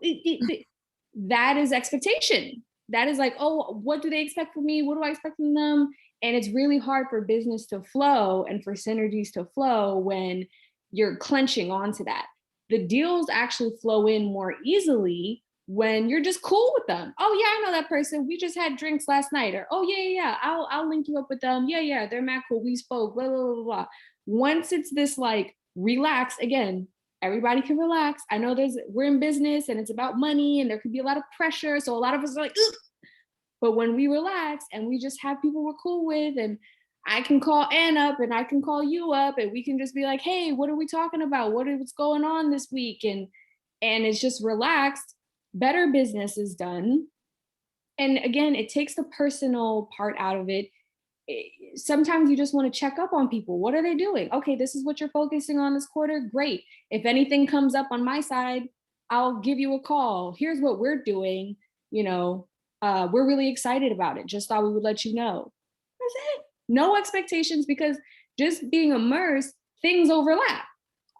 that is expectation. That is like, oh, what do they expect from me? What do I expect from them? And it's really hard for business to flow and for synergies to flow when you're clenching onto that. The deals actually flow in more easily when you're just cool with them. Oh yeah, I know that person. We just had drinks last night. Or, oh yeah, I'll link you up with them. Yeah, they're mad cool. We spoke, blah, blah, blah, blah. Once it's this like relax, again, everybody can relax. I know we're in business and it's about money and there could be a lot of pressure. So a lot of us are like, ugh. But when we relax and we just have people we're cool with, and I can call Ann up and I can call you up and we can just be like, hey, what are we talking about? What's going on this week? And it's just relaxed, better business is done. And again, it takes the personal part out of it. Sometimes you just want to check up on people. What are they doing? Okay, this is what you're focusing on this quarter. Great. If anything comes up on my side, I'll give you a call. Here's what we're doing. We're really excited about it. Just thought we would let you know. That's it. No expectations, because just being immersed, things overlap.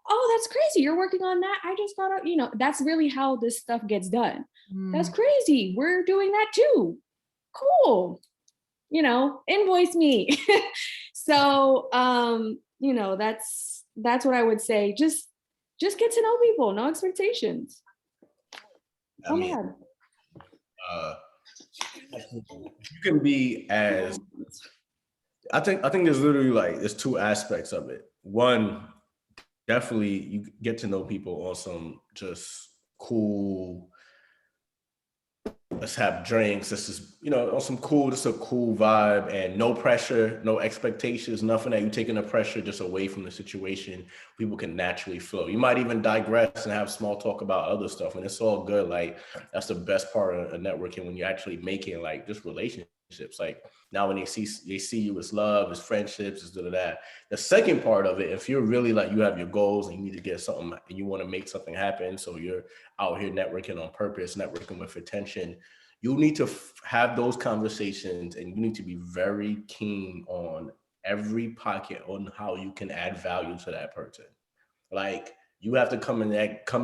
Oh, that's crazy. You're working on that. I just thought, that's really how this stuff gets done. That's crazy. We're doing that too. Cool. Invoice me. So, that's what I would say. Just get to know people, no expectations. I mean, you can be as, I think there's literally there's two aspects of it. One, definitely you get to know people on some just cool, let's have drinks. This is, on some cool, just a cool vibe and no pressure, no expectations, nothing that you taking the pressure just away from the situation. People can naturally flow. You might even digress and have small talk about other stuff, and it's all good. That's the best part of networking, when you're actually making just relationships. Now when they see you as love, as friendships, as that. The second part of it, if you're really you have your goals and you need to get something and you want to make something happen, so you're out here networking on purpose, networking with attention, you need to have those conversations, and you need to be very keen on every pocket on how you can add value to that person. You have to come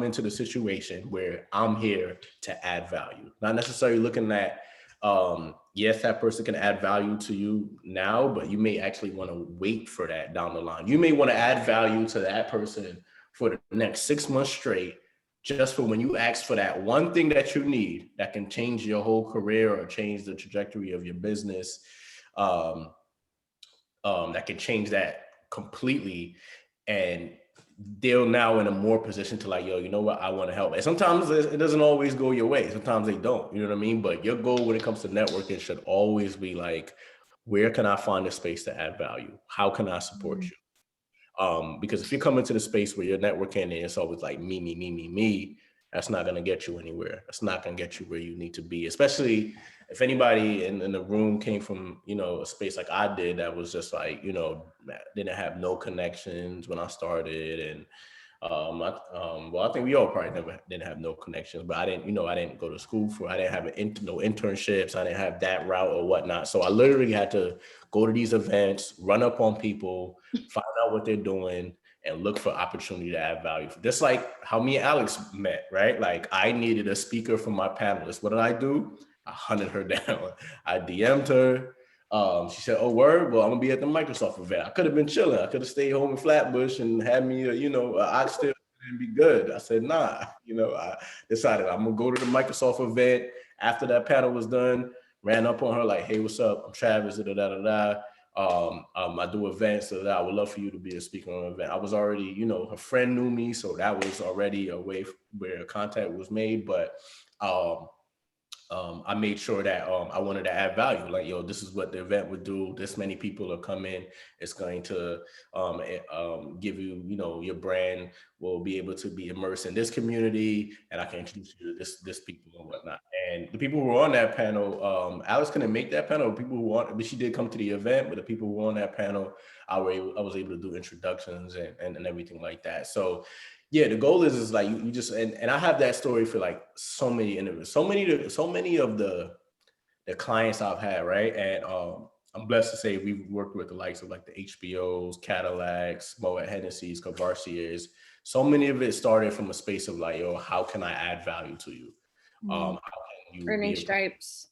into the situation where I'm here to add value, not necessarily looking at yes, that person can add value to you now, but you may actually want to wait for that down the line. You may want to add value to that person for the next 6 months straight, just for when you ask for that one thing that you need that can change your whole career or change the trajectory of your business, that can change that completely. And they're now in a more position to yo, you know what, I want to help. And sometimes it doesn't always go your way. Sometimes they don't, you know what I mean? But your goal when it comes to networking should always be where can I find a space to add value? How can I support you? Because if you come into the space where you're networking and it's always me, that's not going to get you anywhere. That's not going to get you where you need to be, especially if anybody in the room came from, a space like I did, that was just didn't have no connections when I started. And I think we all probably didn't have no connections, but I didn't go to school I didn't have no internships. I didn't have that route or whatnot. So I literally had to go to these events, run up on people, find out what they're doing, and look for opportunity to add value. Just like how me and Alex met, right? I needed a speaker for my panelists. What did I do? I hunted her down. I DM'd her. She said, "Oh, word? Well, I'm gonna be at the Microsoft event." I could have been chilling. I could have stayed home in Flatbush and had me, an oxtail and be good. I said, "Nah." I decided I'm gonna go to the Microsoft event. After that panel was done, ran up on her "Hey, what's up? I'm Travis. Da da da da. I do events, so that I would love for you to be a speaker on an event." I was already, her friend knew me, so that was already a way where contact was made. But I made sure that I wanted to add value. This is what the event would do. This many people are coming. It's going to give you, your brand will be able to be immersed in this community, and I can introduce you to this people and whatnot. And the people who were on that panel, Alex couldn't make that panel. People who but she did come to the event. But the people who were on that panel, I was able to do introductions and everything like that. So. Yeah, the goal is you just and I have that story for so many individuals, so many of the clients I've had, right? And I'm blessed to say we've worked with the likes of the HBOs, Cadillacs, Moet Hennessy's, Courvoisier's. So many of it started from a space of yo, how can I add value to you? How can you earning stripes?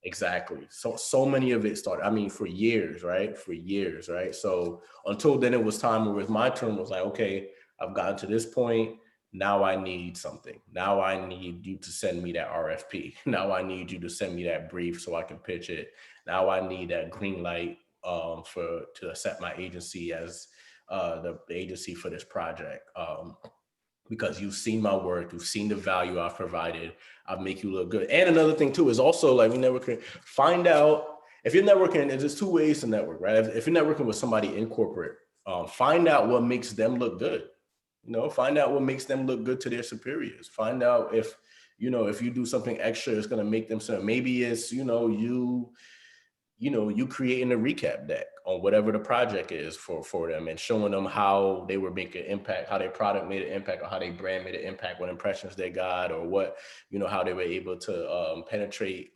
Exactly. So many of it started, for years, right? So until then, it was time where my turn was okay, I've gotten to this point. Now I need something. Now I need you to send me that RFP. Now I need you to send me that brief so I can pitch it. Now I need that green light to set my agency as the agency for this project. Because you've seen my work, you've seen the value I've provided, I'll make you look good. And another thing too is also we networking, find out if you're networking, there's two ways to network, right? If you're networking with somebody in corporate, find out what makes them look good. Find out what makes them look good to their superiors. Find out if you do something extra, it's going to make them so maybe it's, you creating a recap deck on whatever the project is for them and showing them how they were making impact, how their product made an impact, or how their brand made an impact, what impressions they got, or what, how they were able to penetrate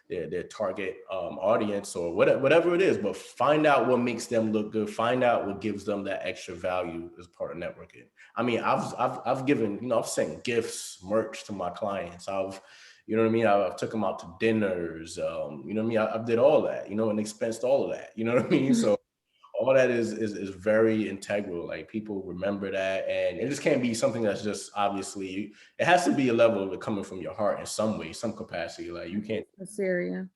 their target audience or whatever it is, but find out what makes them look good. Find out what gives them that extra value as part of networking. I mean, I've given, you know, I've sent gifts, merch to my clients. You know what I mean? I've took them out to dinners. You know what I mean? I did all that, you know, and expensed all of that. You know what I mean? So all that is very integral. Like people remember that, and it just can't be something that's just obviously. It has to be a level of it coming from your heart in some way, some capacity. Like you can't Syria.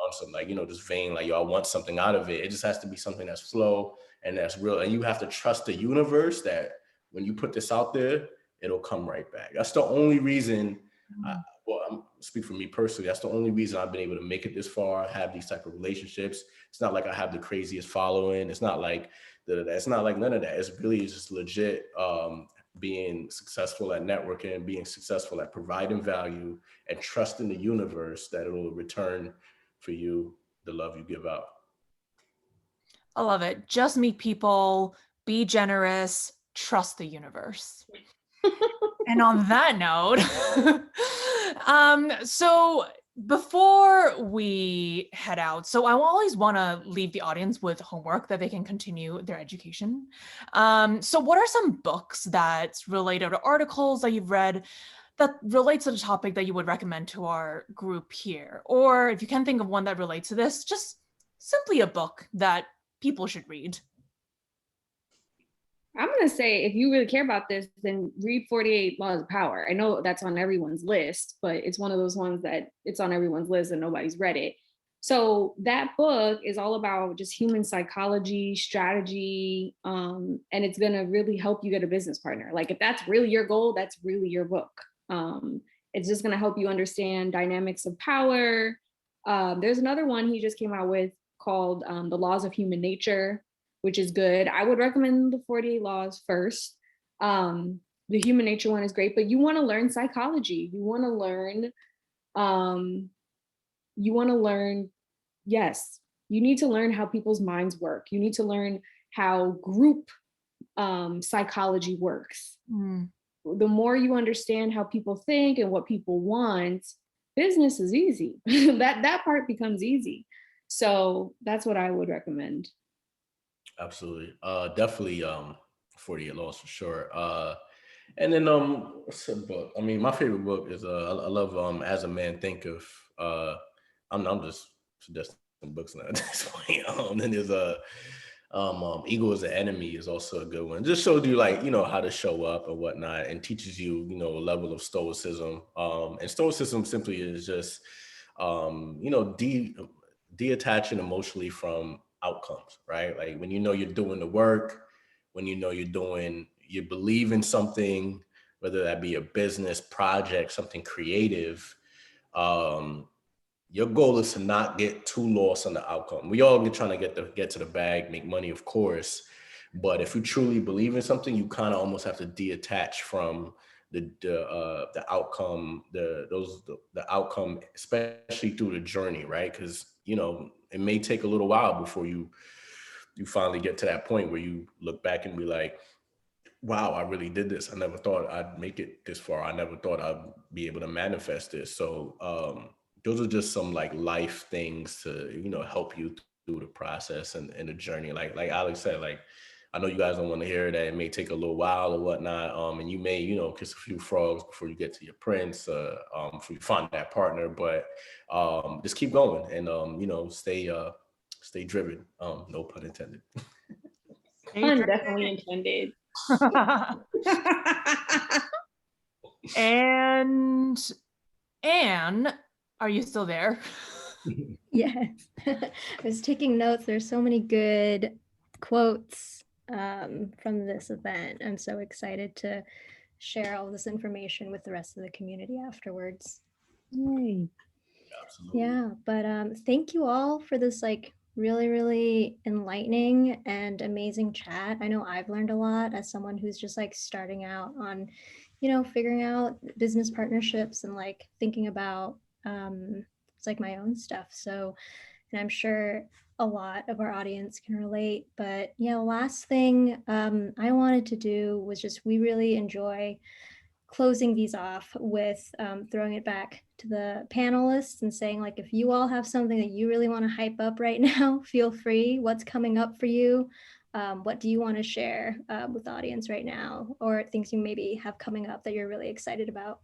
on some like, you know, just vain, like, yo, I want something out of it. It just has to be something that's flow and that's real. And you have to trust the universe that when you put this out there, it'll come right back. That's the only reason. I'm speak for me personally. That's the only reason I've been able to make it this far. Have these type of relationships. It's not like I have the craziest following. It's not like it's not like none of that. It's really just legit being successful at networking, being successful at providing value, and trusting the universe that it will return for you the love you give out. I love it. Just meet people, be generous, trust the universe. And on that note, so before we head out, so I always want to leave the audience with homework that they can continue their education. So what are some books that's related to articles that you've read that relates to the topic that you would recommend to our group here? Or if you can think of one that relates to this, just simply a book that people should read. I'm going to say, if you really care about this, then read 48 Laws of Power. I know that's on everyone's list, but it's one of those ones that it's on everyone's list and nobody's read it. So that book is all about just human psychology, strategy, and it's going to really help you get a business partner. Like if that's really your goal, that's really your book. It's just going to help you understand dynamics of power. There's another one he just came out with called The Laws of Human Nature, which is good. I would recommend the 48 Laws first. The Human Nature one is great, but you want to learn psychology. You want to learn, yes, you need to learn how people's minds work. You need to learn how group psychology works. The more you understand how people think and what people want, business is easy. that part becomes easy. So that's what I would recommend. Absolutely. Definitely 48 Laws for sure. And then what's a book? I mean, my favorite book is I love As a Man Thinketh. I'm just suggesting books now at this point. Then there's Ego is the Enemy is also a good one. Just shows you like, you know, how to show up and whatnot, and teaches you, you know, a level of stoicism. And stoicism simply is just you know, detaching emotionally from outcomes, right? Like when you know you're doing the work, when you know you believe in something, whether that be a business project, something creative, your goal is to not get too lost on the outcome. We all trying to get to the bag, make money, of course. But if you truly believe in something, you kind of almost have to detach from the outcome, the outcome, especially through the journey, right? Because you know it may take a little while before you finally get to that point where you look back and be like, wow, I really did this. I never thought I'd make it this far. I never thought I'd be able to manifest this. So those are just some like life things to, you know, help you through the process and the journey. Like Alex said, like, I know you guys don't want to hear that it may take a little while or whatnot. And you may, you know, kiss a few frogs before you get to your prince, before you find that partner, but just keep going and, you know, stay driven. No pun intended. Pun definitely intended. And Anne, are you still there? Yes. I was taking notes. There's so many good quotes from this event. I'm so excited to share all this information with the rest of the community afterwards. Yay. Absolutely. Yeah, but thank you all for this like really, really enlightening and amazing chat. I know I've learned a lot as someone who's just like starting out on, you know, figuring out business partnerships and like thinking about it's like my own stuff. So, and I'm sure a lot of our audience can relate. But yeah, the last thing I wanted to do was just, we really enjoy closing these off with throwing it back to the panelists and saying, like, if you all have something that you really want to hype up right now, feel free. What's coming up for you? What do you want to share with the audience right now, or things you maybe have coming up that you're really excited about?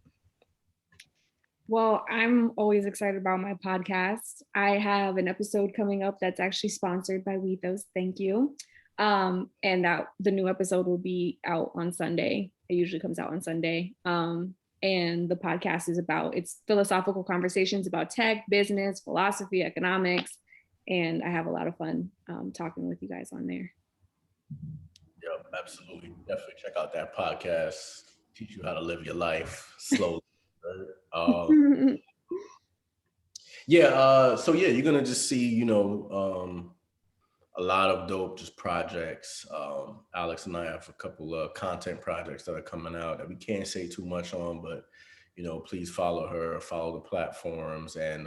Well, I'm always excited about my podcast. I have an episode coming up that's actually sponsored by Wethos. Thank you. And that the new episode will be out on Sunday. It usually comes out on Sunday. And the podcast is it's philosophical conversations about tech, business, philosophy, economics. And I have a lot of fun talking with you guys on there. Yep, absolutely. Definitely check out that podcast. Teach you how to live your life slowly. So you're gonna just see, a lot of dope just projects. Alex and I have a couple of content projects that are coming out that we can't say too much on, but please follow her, follow the platforms, and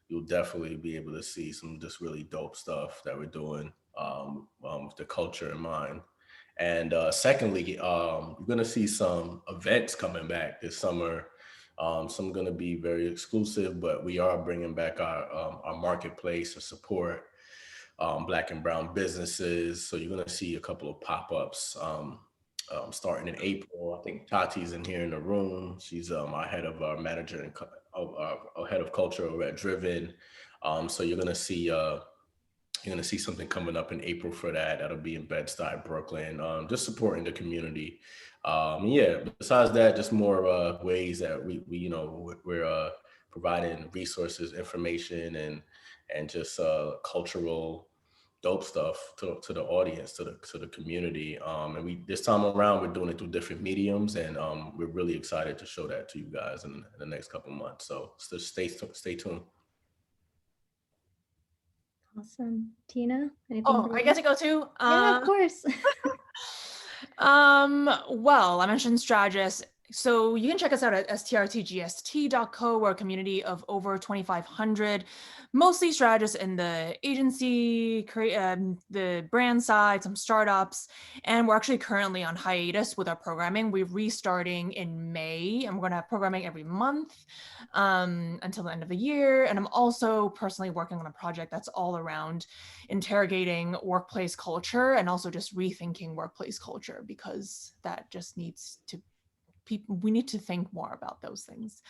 you'll definitely be able to see some just really dope stuff that we're doing with the culture in mind. And secondly, you're gonna see some events coming back this summer. Some going to be very exclusive, but we are bringing back our marketplace to support Black and brown businesses. So you're going to see a couple of pop-ups starting in April. I think Tati's in here in the room. She's our head of our manager and our head of culture over at Driven. So you're going to see something coming up in April for that. That'll be in Bed-Stuy, Brooklyn, just supporting the community. Besides that, just more ways that we're providing resources, information, and just cultural dope stuff to the audience, to the community. And this time around, we're doing it through different mediums, and we're really excited to show that to you guys in the next couple of months. So stay tuned. Awesome. Tina, anything? Oh, I get to go too? Yeah, of course. Well, I mentioned Strategist. So you can check us out at strtgst.co. We're a community of over 2,500, mostly strategists in the agency, the brand side, some startups, and we're actually currently on hiatus with our programming. We're restarting in May, and we're going to have programming every month until the end of the year. And I'm also personally working on a project that's all around interrogating workplace culture and also just rethinking workplace culture, because that just needs to we need to think more about those things.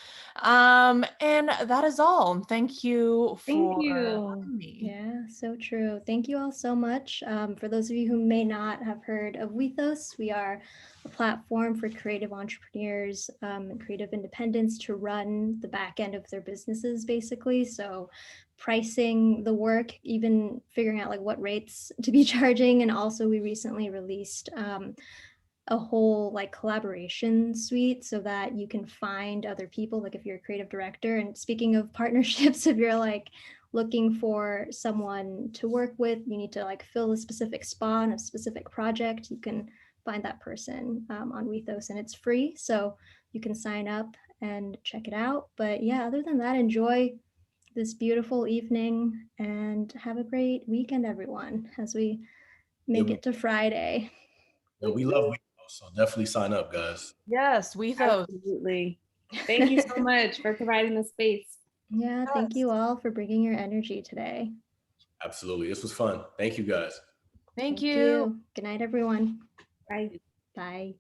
And that is all. Thank you for having me. Yeah, so true. Thank you all so much. For those of you who may not have heard of Wethos, we are a platform for creative entrepreneurs and creative independents to run the back end of their businesses, basically. So pricing the work, even figuring out like what rates to be charging. And also we recently released a whole like collaboration suite so that you can find other people, like if you're a creative director. And speaking of partnerships, if you're like looking for someone to work with, you need to like fill a specific spot on a specific project, you can find that person on Wethos, and it's free, so you can sign up and check it out. But yeah, other than that, enjoy this beautiful evening and have a great weekend, everyone, as we make it to Friday. And we love Wethos, so definitely sign up, guys. Yes, Wethos. Absolutely. Thank you so much for providing the space. Yeah, thank you all for bringing your energy today. Absolutely. This was fun. Thank you, guys. Thank you. Good night, everyone. Bye. Bye.